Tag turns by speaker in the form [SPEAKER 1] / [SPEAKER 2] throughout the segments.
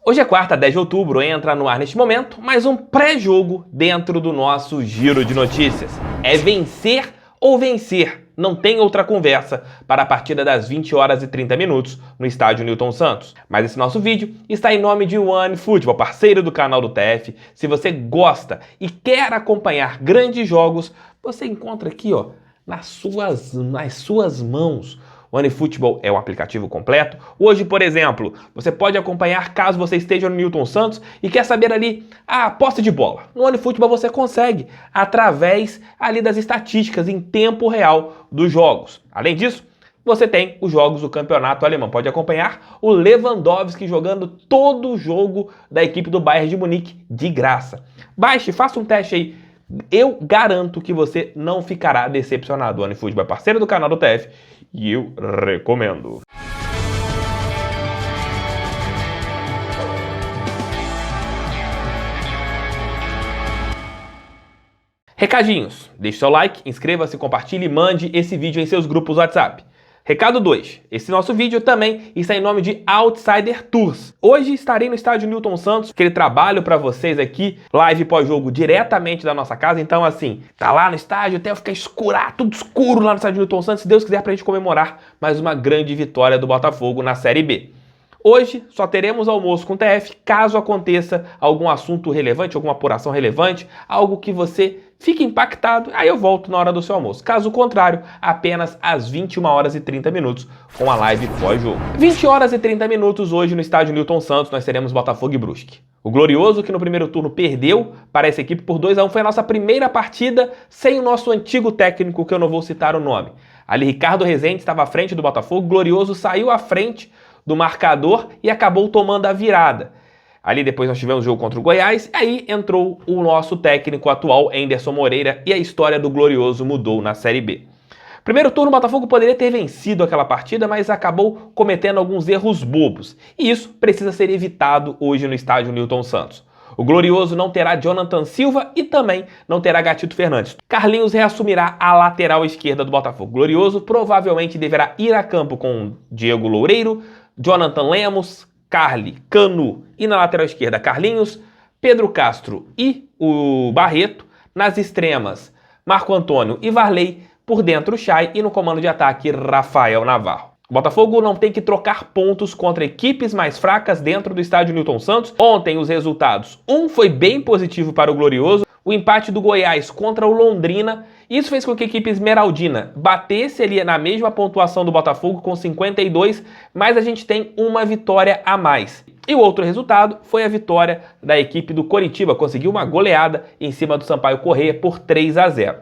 [SPEAKER 1] Hoje é quarta, 10 de outubro, entra no ar neste momento mais um pré-jogo dentro do nosso giro de notícias. É vencer ou vencer, não tem outra conversa para a partida das 20 horas e 30 minutos no estádio Newton Santos. Mas esse nosso vídeo está em nome de OneFootball, parceiro do canal do TF. Se você gosta e quer acompanhar grandes jogos, você encontra aqui, ó, nas suas mãos. O OneFootball é um aplicativo completo. Hoje, por exemplo, você pode acompanhar caso você esteja no Newton Santos e quer saber ali a posse de bola. No OneFootball você consegue através ali das estatísticas em tempo real dos jogos. Além disso, você tem os jogos do campeonato alemão. Pode acompanhar o Lewandowski jogando todo o jogo da equipe do Bayern de Munique de graça. Baixe, faça um teste aí. Eu garanto que você não ficará decepcionado. O OneFootball é parceiro do canal do TF e eu recomendo. Recadinhos. Deixe seu like, inscreva-se, compartilhe e mande esse vídeo em seus grupos WhatsApp. Recado 2. Esse nosso vídeo também está em nome de Outsider Tours. Hoje estarei no estádio Newton Santos, aquele trabalho para vocês aqui, live pós-jogo diretamente da nossa casa. Então assim, tá lá no estádio até ficar tudo escuro lá no estádio Newton Santos, se Deus quiser, pra gente comemorar mais uma grande vitória do Botafogo na Série B. Hoje só teremos almoço com o TF caso aconteça algum assunto relevante, alguma apuração relevante, algo que você fique impactado, aí eu volto na hora do seu almoço. Caso contrário, apenas às 21 horas e 30 minutos com a live pós-jogo. 20 horas e 30 minutos hoje no estádio Newton Santos nós teremos Botafogo e Brusque. O Glorioso, que no primeiro turno perdeu para essa equipe por 2-1, foi a nossa primeira partida sem o nosso antigo técnico, que eu não vou citar o nome. Ali Ricardo Rezende estava à frente do Botafogo, o Glorioso saiu à frente do marcador e acabou tomando a virada. Ali depois nós tivemos o jogo contra o Goiás, e aí entrou o nosso técnico atual, Anderson Moreira, e a história do Glorioso mudou na Série B. Primeiro turno, o Botafogo poderia ter vencido aquela partida, mas acabou cometendo alguns erros bobos. E isso precisa ser evitado hoje no estádio Newton Santos. O Glorioso não terá Jonathan Silva e também não terá Gatito Fernandes. Carlinhos reassumirá a lateral esquerda do Botafogo. O Glorioso provavelmente deverá ir a campo com Diego Loureiro, Jonathan Lemos, Carli, Canu e na lateral esquerda Carlinhos, Pedro Castro e o Barreto. Nas extremas, Marco Antônio e Varley. Por dentro, Chay e no comando de ataque, Rafael Navarro. O Botafogo não tem que trocar pontos contra equipes mais fracas dentro do estádio Newton Santos. Ontem os resultados, um foi bem positivo para o Glorioso, o empate do Goiás contra o Londrina. Isso fez com que a equipe esmeraldina batesse ali na mesma pontuação do Botafogo com 52, mas a gente tem uma vitória a mais. E o outro resultado foi a vitória da equipe do Coritiba, conseguiu uma goleada em cima do Sampaio Corrêa por 3-0.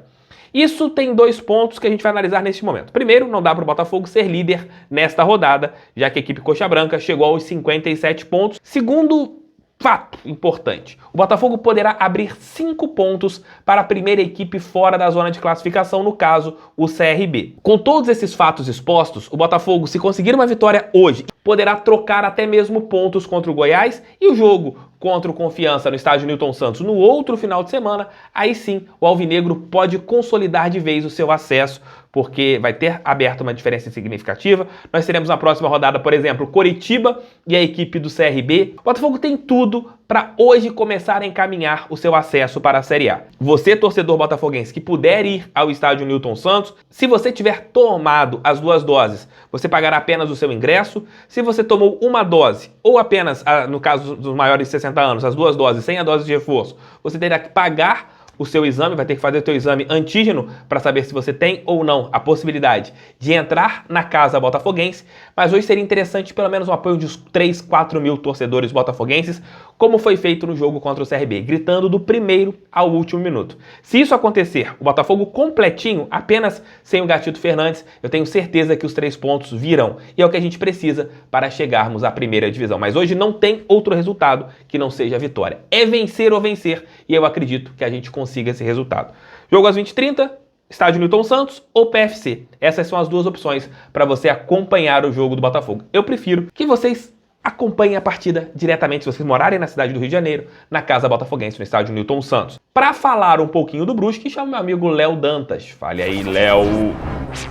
[SPEAKER 1] Isso tem 2 pontos que a gente vai analisar neste momento. Primeiro, não dá para o Botafogo ser líder nesta rodada, já que a equipe Coxa Branca chegou aos 57 pontos. Segundo fato importante, o Botafogo poderá abrir 5 pontos para a primeira equipe fora da zona de classificação, no caso, o CRB. Com todos esses fatos expostos, o Botafogo, se conseguir uma vitória hoje, poderá trocar até mesmo pontos contra o Goiás, e o jogo contra o Confiança no estádio Newton Santos no outro final de semana, aí sim o Alvinegro pode consolidar de vez o seu acesso, porque vai ter aberto uma diferença significativa. Nós teremos na próxima rodada, por exemplo, Coritiba e a equipe do CRB. O Botafogo tem tudo para hoje começar a encaminhar o seu acesso para a Série A. Você, torcedor botafoguense, que puder ir ao estádio Newton Santos, se você tiver tomado as 2 doses, você pagará apenas o seu ingresso. Se você tomou uma dose, ou apenas, no caso dos maiores de 60 anos, as 2 doses, sem a dose de reforço, você terá que pagar o seu exame, vai ter que fazer o seu exame antígeno para saber se você tem ou não a possibilidade de entrar na casa botafoguense, mas hoje seria interessante pelo menos um apoio de uns 3, 4 mil torcedores botafoguenses, como foi feito no jogo contra o CRB, gritando do primeiro ao último minuto. Se isso acontecer, o Botafogo completinho, apenas sem o Gatito Fernandes, eu tenho certeza que os 3 pontos virão, e é o que a gente precisa para chegarmos à primeira divisão. Mas hoje não tem outro resultado que não seja a vitória. É vencer ou vencer, e eu acredito que a gente consiga esse resultado. Jogo às 20h30, estádio Newton Santos ou PFC. Essas são as 2 opções para você acompanhar o jogo do Botafogo. Eu prefiro que vocês acompanhem a partida diretamente, se vocês morarem na cidade do Rio de Janeiro, na Casa Botafoguense, no estádio Newton Santos. Para falar um pouquinho do Brusque, chamo meu amigo Léo Dantas. Fale aí, Léo.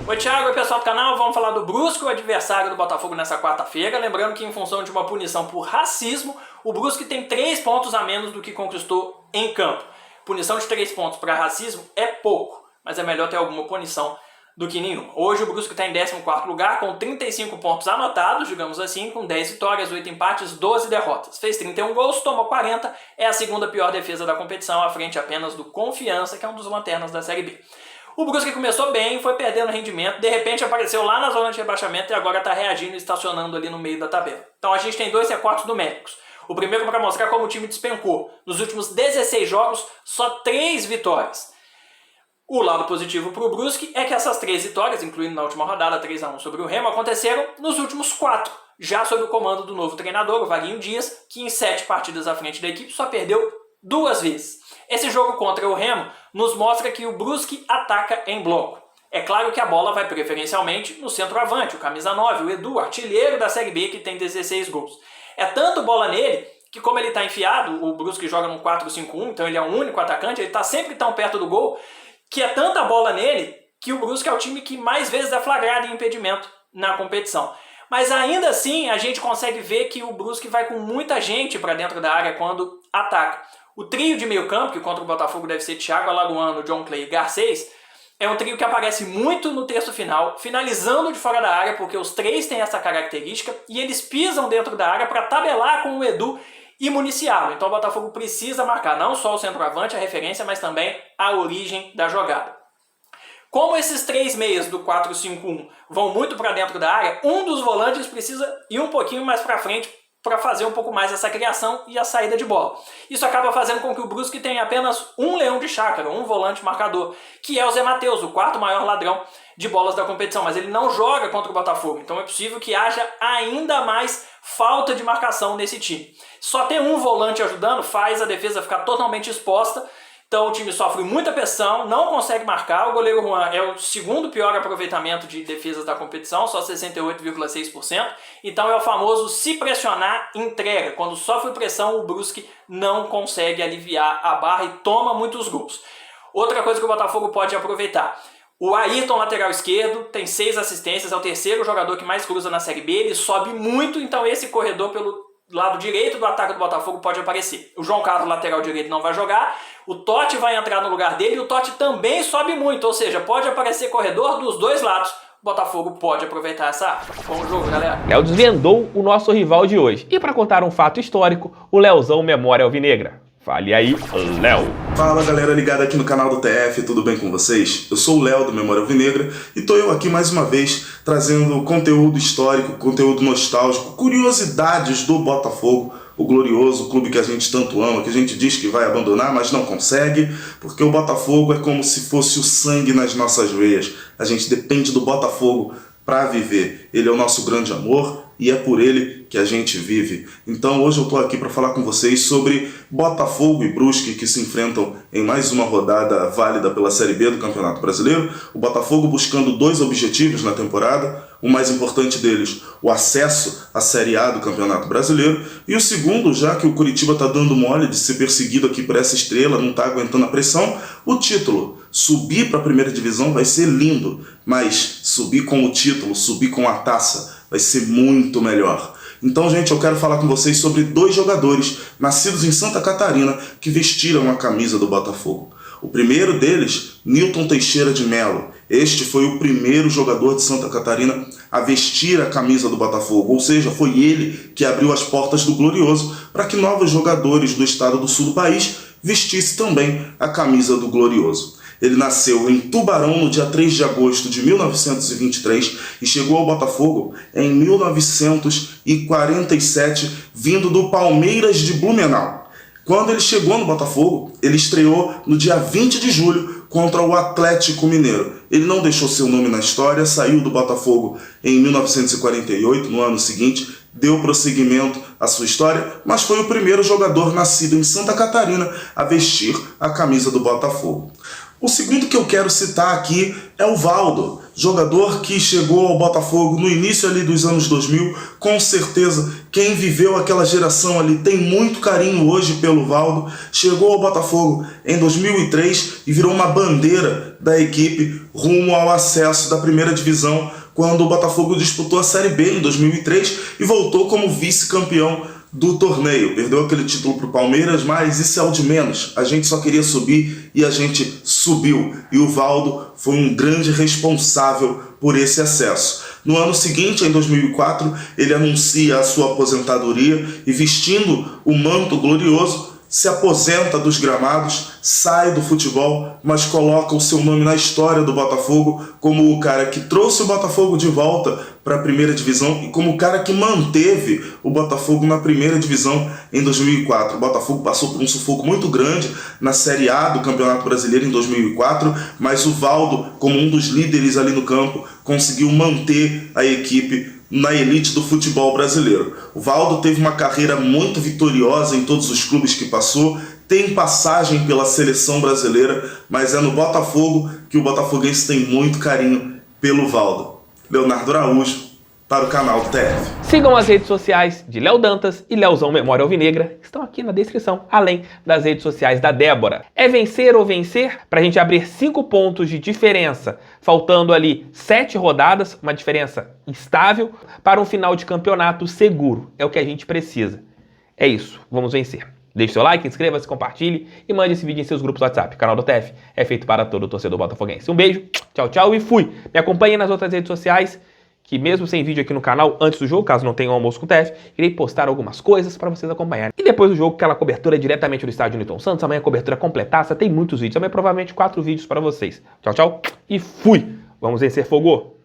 [SPEAKER 2] Oi, Thiago, oi pessoal do canal, vamos falar do Brusque, o adversário do Botafogo nessa quarta-feira. Lembrando que em função de uma punição por racismo, O Brusque tem 3 pontos a menos do que conquistou em campo. Punição de 3 pontos para racismo é pouco, mas é melhor ter alguma punição do que nenhuma. Hoje o Brusque está em 14º lugar, com 35 pontos anotados, digamos assim, com 10 vitórias, 8 empates, 12 derrotas. Fez 31 gols, tomou 40, é a segunda pior defesa da competição, à frente apenas do Confiança, que é um dos lanternas da Série B. O Brusque começou bem, foi perdendo rendimento, de repente apareceu lá na zona de rebaixamento e agora está reagindo e estacionando ali no meio da tabela. Então a gente tem 2 recortes numéricos. O primeiro para mostrar como o time despencou. Nos últimos 16 jogos, só 3 vitórias. O lado positivo para o Brusque é que essas 3 vitórias, incluindo na última rodada 3-1 sobre o Remo, aconteceram nos últimos 4, já sob o comando do novo treinador, o Vaguinho Dias, que em 7 partidas à frente da equipe só perdeu 2 vezes. Esse jogo contra o Remo nos mostra que o Brusque ataca em bloco. É claro que a bola vai preferencialmente no centroavante, o camisa 9, o Edu, artilheiro da Série B, que tem 16 gols. É tanto bola nele que, como ele está enfiado, o Brusque joga num 4-5-1, então ele é o único atacante, ele está sempre tão perto do gol, que é tanta bola nele que o Brusque é o time que mais vezes é flagrado em impedimento na competição. Mas ainda assim a gente consegue ver que o Brusque vai com muita gente para dentro da área quando ataca. O trio de meio campo, que contra o Botafogo deve ser Thiago Alagoano, John Clay e Garcês, é um trio que aparece muito no terço final, finalizando de fora da área, porque os 3 têm essa característica, e eles pisam dentro da área para tabelar com o Edu e municiá-lo. Então o Botafogo precisa marcar não só o centroavante, a referência, mas também a origem da jogada. Como esses 3 meias do 4-5-1 vão muito para dentro da área, um dos volantes precisa ir um pouquinho mais para frente para fazer um pouco mais essa criação e a saída de bola. Isso acaba fazendo com que o Brusque tenha apenas um leão de chácara, um volante marcador, que é o Zé Matheus, o 4º maior ladrão de bolas da competição, mas ele não joga contra o Botafogo, então é possível que haja ainda mais falta de marcação nesse time. Só ter um volante ajudando faz a defesa ficar totalmente exposta, então o time sofre muita pressão, não consegue marcar. O goleiro Juan é o 2º pior aproveitamento de defesas da competição, só 68,6%. Então é o famoso se pressionar, entrega. Quando sofre pressão, o Brusque não consegue aliviar a barra e toma muitos gols. Outra coisa que o Botafogo pode aproveitar. O Ayrton, lateral esquerdo, tem 6 assistências, é o 3º jogador que mais cruza na Série B, ele sobe muito, então esse corredor pelo lado direito do ataque do Botafogo pode aparecer. O João Carlos, lateral direito, não vai jogar, o Totti vai entrar no lugar dele e o Totti também sobe muito, ou seja, pode aparecer corredor dos 2 lados. O Botafogo pode aproveitar essa área. Bom jogo, galera.
[SPEAKER 1] Léo desvendou o nosso rival de hoje. E para contar um fato histórico, o Léozão Memória Alvinegra. Fale aí, Léo.
[SPEAKER 3] Fala galera ligada aqui no canal do TF, tudo bem com vocês? Eu sou o Léo do Memória Alvinegra e tô eu aqui mais uma vez trazendo conteúdo histórico, conteúdo nostálgico, curiosidades do Botafogo, o glorioso clube que a gente tanto ama, que a gente diz que vai abandonar, mas não consegue, porque o Botafogo é como se fosse o sangue nas nossas veias. A gente depende do Botafogo para viver. Ele é o nosso grande amor e é por ele que a gente vive. Então hoje eu estou aqui para falar com vocês sobre Botafogo e Brusque, que se enfrentam em mais uma rodada válida pela Série B do Campeonato Brasileiro. O Botafogo buscando 2 objetivos na temporada, o mais importante deles, o acesso à Série A do Campeonato Brasileiro, e o segundo, já que o Curitiba está dando mole de ser perseguido aqui por essa estrela, não está aguentando a pressão, o título. Subir para a primeira divisão vai ser lindo, mas subir com o título, subir com a taça, vai ser muito melhor. Então, gente, eu quero falar com vocês sobre 2 jogadores nascidos em Santa Catarina que vestiram a camisa do Botafogo. O primeiro deles, Nilton Teixeira de Melo. Este foi o primeiro jogador de Santa Catarina a vestir a camisa do Botafogo, ou seja, foi ele que abriu as portas do Glorioso para que novos jogadores do estado do sul do país vestissem também a camisa do Glorioso. Ele nasceu em Tubarão no dia 3 de agosto de 1923 e chegou ao Botafogo em 1947, vindo do Palmeiras de Blumenau. Quando ele chegou no Botafogo, ele estreou no dia 20 de julho contra o Atlético Mineiro. Ele não deixou seu nome na história, saiu do Botafogo em 1948, no ano seguinte, deu prosseguimento à sua história, mas foi o primeiro jogador nascido em Santa Catarina a vestir a camisa do Botafogo. O segundo que eu quero citar aqui é o Valdo, jogador que chegou ao Botafogo no início ali dos anos 2000, com certeza quem viveu aquela geração ali tem muito carinho hoje pelo Valdo. Chegou ao Botafogo em 2003 e virou uma bandeira da equipe rumo ao acesso da primeira divisão, quando o Botafogo disputou a Série B em 2003 e voltou como vice-campeão do torneio. Perdeu aquele título para o Palmeiras, mas isso é o de menos. A gente só queria subir e a gente subiu. E o Valdo foi um grande responsável por esse acesso. No ano seguinte, em 2004, ele anuncia a sua aposentadoria e, vestindo o manto glorioso, se aposenta dos gramados, sai do futebol, mas coloca o seu nome na história do Botafogo como o cara que trouxe o Botafogo de volta para a primeira divisão e como o cara que manteve o Botafogo na primeira divisão em 2004. O Botafogo passou por um sufoco muito grande na Série A do Campeonato Brasileiro em 2004, mas o Valdo, como um dos líderes ali no campo, conseguiu manter a equipe na elite do futebol brasileiro. O Valdo teve uma carreira muito vitoriosa em todos os clubes que passou, tem passagem pela seleção brasileira, mas é no Botafogo que o botafoguense tem muito carinho pelo Valdo. Leonardo Araújo, para o canal do TF.
[SPEAKER 1] Sigam as redes sociais de Léo Dantas e Leozão Memória Alvinegra, que estão aqui na descrição, além das redes sociais da Débora. É vencer ou vencer para a gente abrir 5 pontos de diferença, faltando ali 7 rodadas, uma diferença estável, para um final de campeonato seguro. É o que a gente precisa. É isso, vamos vencer. Deixe seu like, inscreva-se, compartilhe e mande esse vídeo em seus grupos do WhatsApp. O canal do TF é feito para todo torcedor botafoguense. Um beijo, tchau, tchau e fui! Me acompanhe nas outras redes sociais, que mesmo sem vídeo aqui no canal antes do jogo, caso não tenha um almoço com o TF, irei postar algumas coisas para vocês acompanharem. E depois do jogo, aquela cobertura diretamente do estádio Newton Santos, amanhã a cobertura completaça, tem muitos vídeos, amanhã provavelmente 4 vídeos para vocês. Tchau, tchau e fui! Vamos vencer, Fogo!